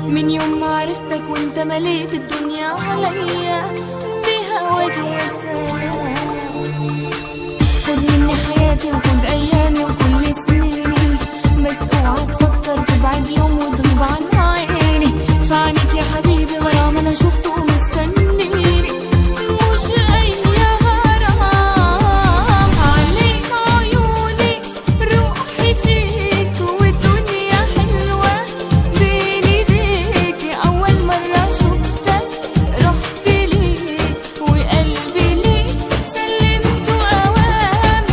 من يوم ما عرفتك وانت مليت الدنيا عليا بهواك يا سلام. خد مني حياتي وخد ايامي وكل سنيني، بس اوعى تفكر تبعد يوم وتغيب عن عيني. في عينيك يا حبيبي غرام انا شفته ومستنيني، مش اي غرام. عليك عيوني روحي فيك والدنيا حلوة بين ايديك. اول مرة شفتك رحت ليك وقلبي ليك سلمته اوام.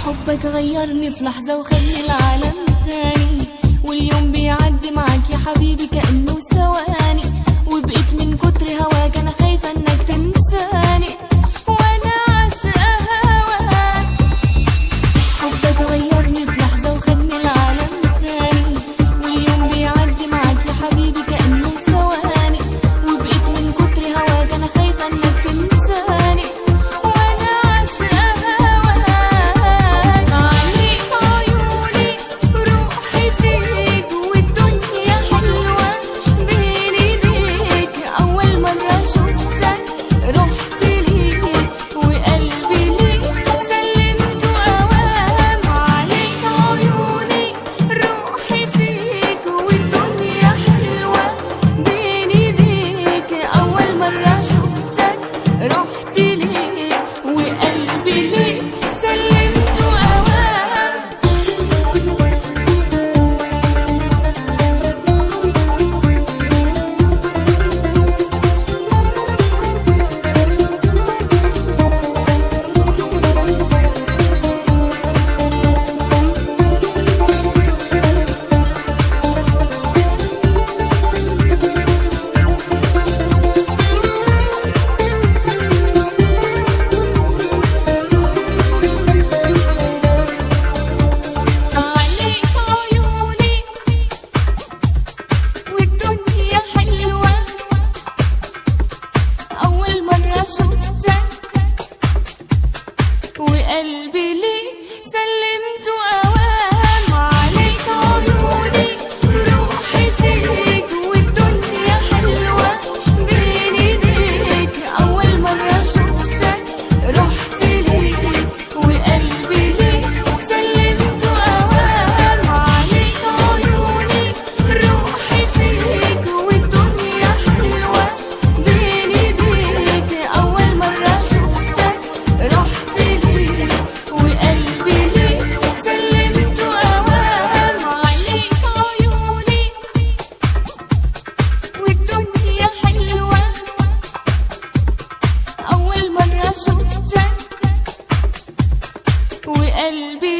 حبك غيرني في لحظة وخلي العالم تاني، واليوم بيعدي معاك يا حبيبي كأنه ثواني. وبقيت من كتر هواك أنا خايفة إنك تنساني وأنا عاشقة هواك. حبك غيرني في لحظة وخلي العالم تاني، واليوم بيعدي معاك يا حبيبي كأنه ثواني. وبقيت من كتر هواك أنا خايفة إنك تنساني وأنا عاشقة هواك. عليك عيوني روحي فيك والدنيا حلوة بين ايديك. أول مرة شفتك رحت ليك وقلبي ليك سلمته أوام. عليك عيوني روحي فيك والدنيا حلوة بين ايديك. أول مرة شفتك رحت ليك وقلبي ليك سلمته أوام. عليك عيوني والدنيا حلوة. أول مرة شفتك وقلبي ليك سلمته أوام. عليك عيوني روحي فيك والدنيا حلوة بين ايديك. أول مرة شفتك رحت ليك وقلبي ليك سلمته أوام. عليك عيوني روحي فيك والدنيا حلوة بين ايديك. أول مرة شفتك رحت ليك وقلبي ليك سلمته أوام. عليك عيوني والدنيا حلوة. أول مرة شفتك وقلبي